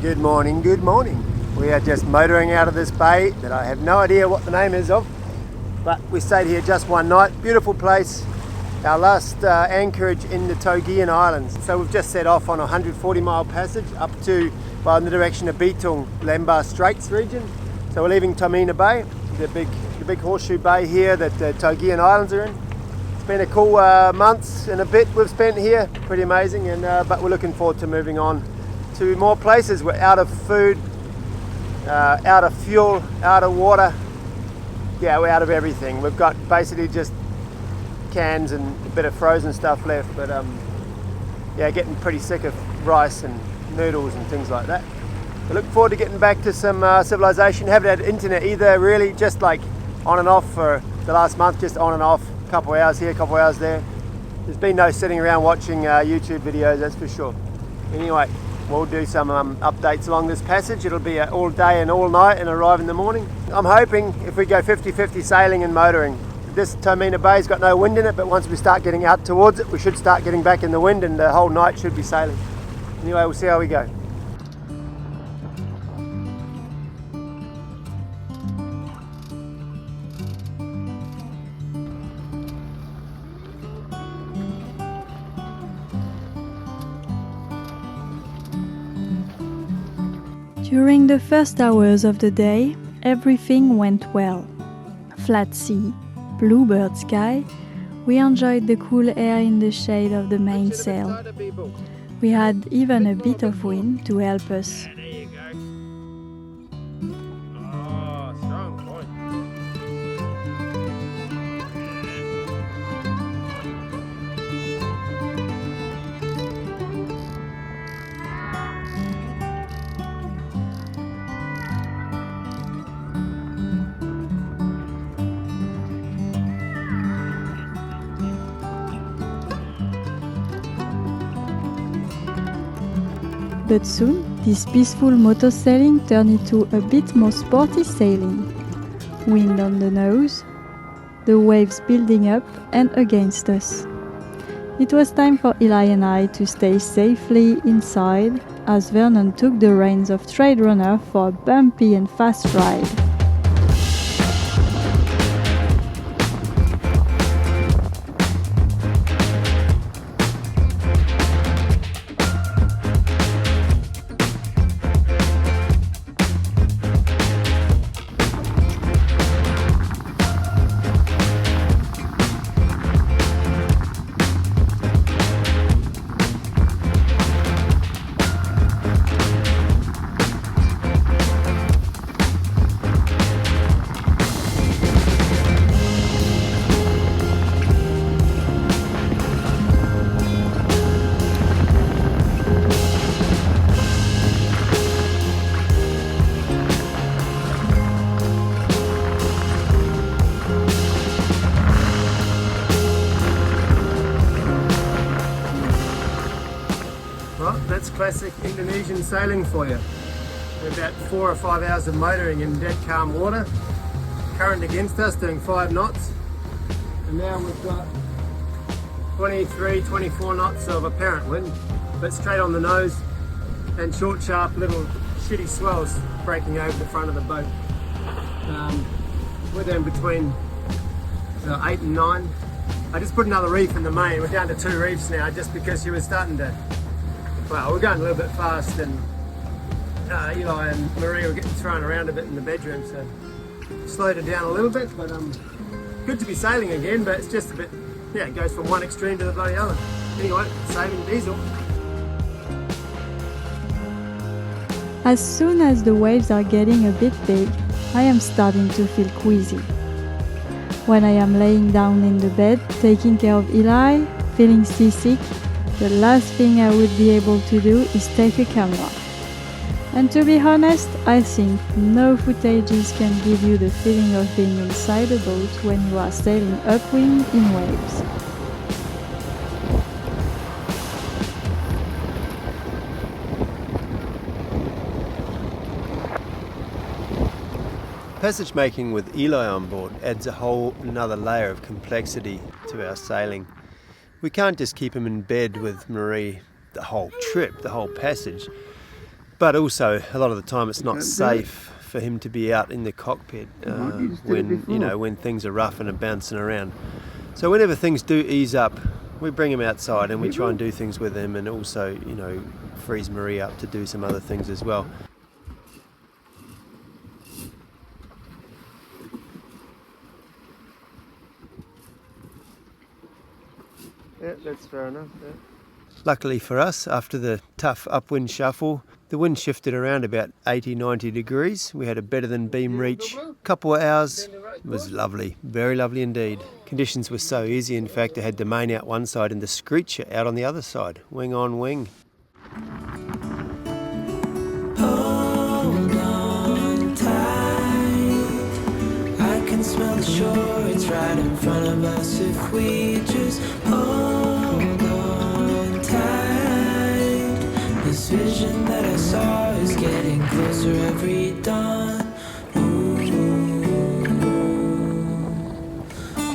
Good morning, good morning. We are just motoring out of this bay that I have no idea what the name is of, but we stayed here just one night. Beautiful place. Our last anchorage in the Togeans Islands. So we've just set off on a 140-mile passage up to, well, in the direction of Bitung, Lembar Straits region. So we're leaving Tomina Bay, the big horseshoe bay here that the Togeans Islands are in. It's been a cool month and a bit we've spent here, pretty amazing, and but we're looking forward to moving on to more places. We're out of food, out of fuel, out of water. Yeah, we're out of everything. We've got basically just cans and a bit of frozen stuff left, but yeah, getting pretty sick of rice and noodles and things like that. We look forward to getting back to some civilization. Haven't had internet either, really, just like on and off for the last month, just on and off, a couple of hours here, a couple of hours there. There's been no sitting around watching YouTube videos, that's for sure. Anyway, we'll do some updates along this passage. It'll be all day and all night and arrive in the morning. I'm hoping if we go 50-50 sailing and motoring. This Tomina Bay's got no wind in it, but once we start getting out towards it, we should start getting back in the wind and the whole night should be sailing. Anyway, we'll see how we go. During the first hours of the day, everything went well. Flat sea, bluebird sky, we enjoyed the cool air in the shade of the mainsail. We had even a bit of wind to help us. But soon, this peaceful motorsailing turned into a bit more sporty sailing. Wind on the nose, the waves building up and against us. It was time for Eli and I to stay safely inside as Vernon took the reins of Trade Runner for a bumpy and fast ride. Well, that's classic Indonesian sailing for you. About 4 or 5 hours of motoring in dead calm water. Current against us, doing 5 knots. And now we've got 23, 24 knots of apparent wind, but straight on the nose, and short, sharp little shitty swells breaking over the front of the boat. We're down between 8 and 9. I just put another reef in the main. We're down to 2 reefs now just because she was starting to, well, we're going a little bit fast, and Eli and Marie were getting thrown around a bit in the bedroom, so slowed it down a little bit, but good to be sailing again, but it's just a bit, yeah, it goes from one extreme to the bloody other. Anyway, saving diesel. As soon as the waves are getting a bit big, I am starting to feel queasy. When I am laying down in the bed, taking care of Eli, feeling seasick, the last thing I would be able to do is take a camera. And to be honest, I think no footages can give you the feeling of being inside a boat when you are sailing upwind in waves. Passage making with Eli on board adds a whole another layer of complexity to our sailing. We can't just keep him in bed with Marie the whole trip, the whole passage. But also, a lot of the time it's not safe for him to be out in the cockpit when things are rough and are bouncing around. So whenever things do ease up, we bring him outside and we try and do things with him, and also, frees Marie up to do some other things as well. Yeah, that's fair enough. Yeah. Luckily for us, after the tough upwind shuffle, the wind shifted around about 80-90 degrees. We had a better than beam reach. A couple of hours. It was lovely, very lovely indeed. Conditions were so easy, in fact, I had the main out one side and the screecher out on the other side, wing on wing. Hold on tight, I can smell the shore, it's right in front of us if we just hold on tight. This vision that I saw is getting closer every dawn.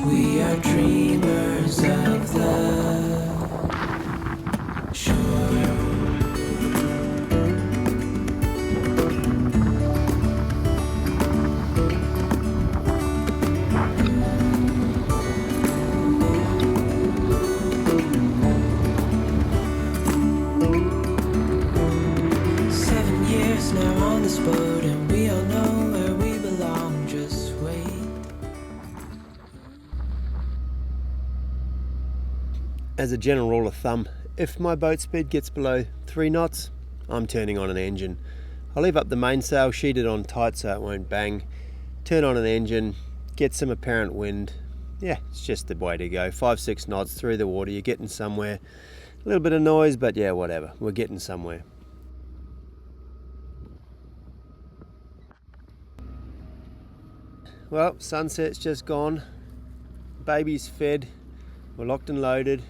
We are dreamers of the shore. 7 years now on this boat, and we all know where we belong. Just wait. As a general rule of thumb, if my boat speed gets below 3 knots, I'm turning on an engine. I'll leave up the mainsail, sheet it on tight so it won't bang, turn on an engine, get some apparent wind. Yeah, it's just the way to go. 5-6 knots through the water, you're getting somewhere. A little bit of noise, but yeah, whatever, we're getting somewhere. Well, sunset's just gone, baby's fed, we're locked and loaded.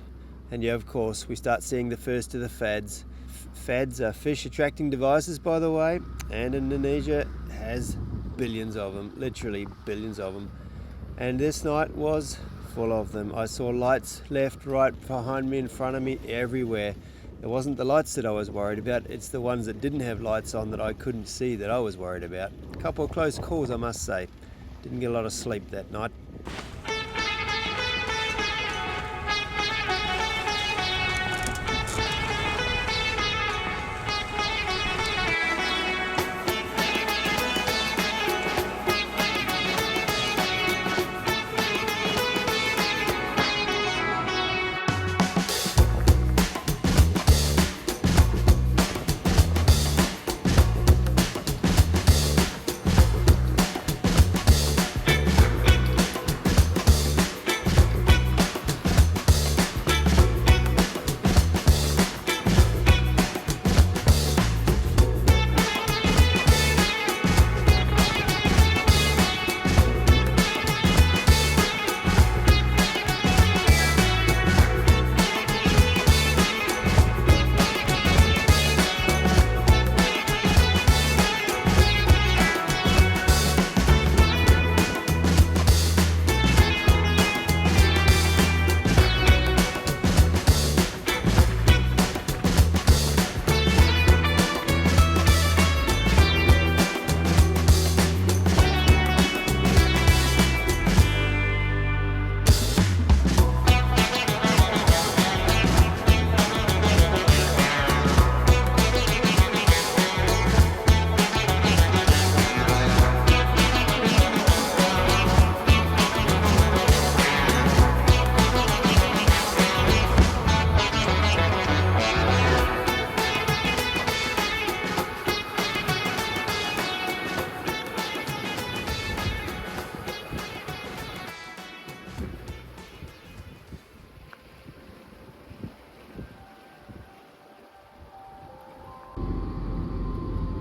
And yeah, of course, we start seeing the first of the fads. Fads are fish attracting devices, by the way, and Indonesia has billions of them, literally billions of them. And this night was full of them. I saw lights left, right, behind me, in front of me, everywhere. It wasn't the lights that I was worried about, it's the ones that didn't have lights on that I couldn't see that I was worried about. A couple of close calls, I must say. Didn't get a lot of sleep that night.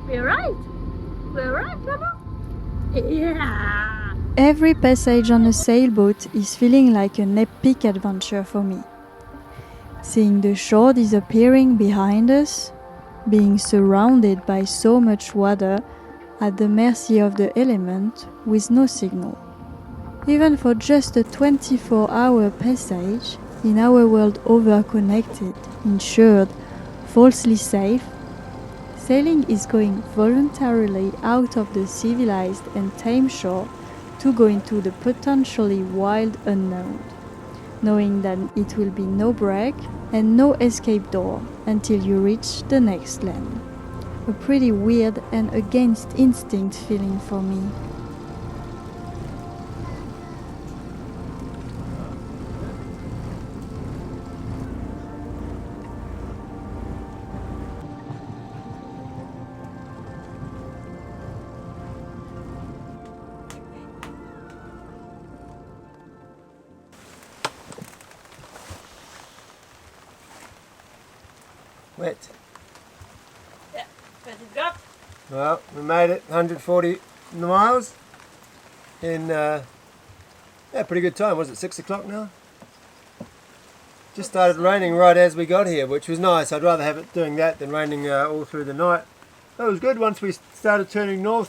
We're right, Mama? Yeah! Every passage on a sailboat is feeling like an epic adventure for me. Seeing the shore disappearing behind us, being surrounded by so much water at the mercy of the element with no signal. Even for just a 24-hour passage, in our world overconnected, insured, falsely safe, Sailing is going voluntarily out of the civilized and tame shore to go into the potentially wild unknown, knowing that it will be no break and no escape door until you reach the next land. A pretty weird and against instinct feeling for me. Wet. Yeah, but it got. Well, we made it 140 miles in pretty good time. Was it 6 o'clock now? Just started raining right as we got here, which was nice. I'd rather have it doing that than raining all through the night. That was good. Once we started turning north,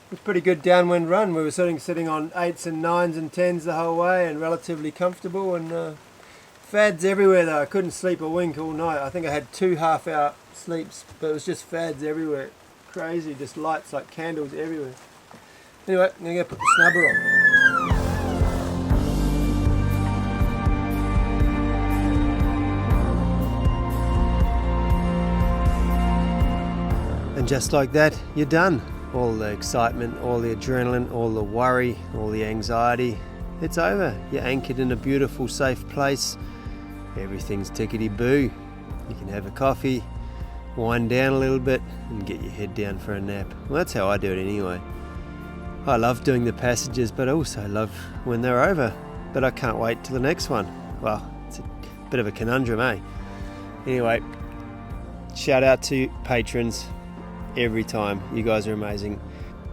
it was a pretty good downwind run. We were sitting on 8s and 9s and 10s the whole way and relatively comfortable, and fads everywhere though. I couldn't sleep a wink all night. I think I had 2 half-hour sleeps, but it was just fads everywhere. Crazy, just lights like candles everywhere. Anyway, I'm going to put the snubber on. And just like that, you're done. All the excitement, all the adrenaline, all the worry, all the anxiety, it's over. You're anchored in a beautiful, safe place. Everything's tickety-boo. You can have a coffee, wind down a little bit, and get your head down for a nap. Well, that's how I do it anyway. I love doing the passages, but I also love when they're over. But I can't wait till the next one. Well, it's a bit of a conundrum, eh? Anyway, shout out to patrons every time. You guys are amazing.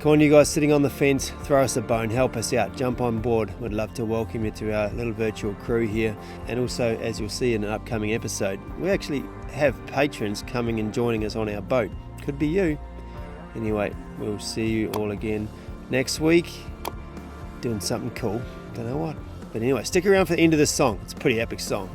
Come on, you guys sitting on the fence, throw us a bone, help us out, jump on board. We'd love to welcome you to our little virtual crew here. And also, as you'll see in an upcoming episode, we actually have patrons coming and joining us on our boat. Could be you. Anyway, we'll see you all again next week, doing something cool. Don't know what. But anyway, stick around for the end of this song. It's a pretty epic song.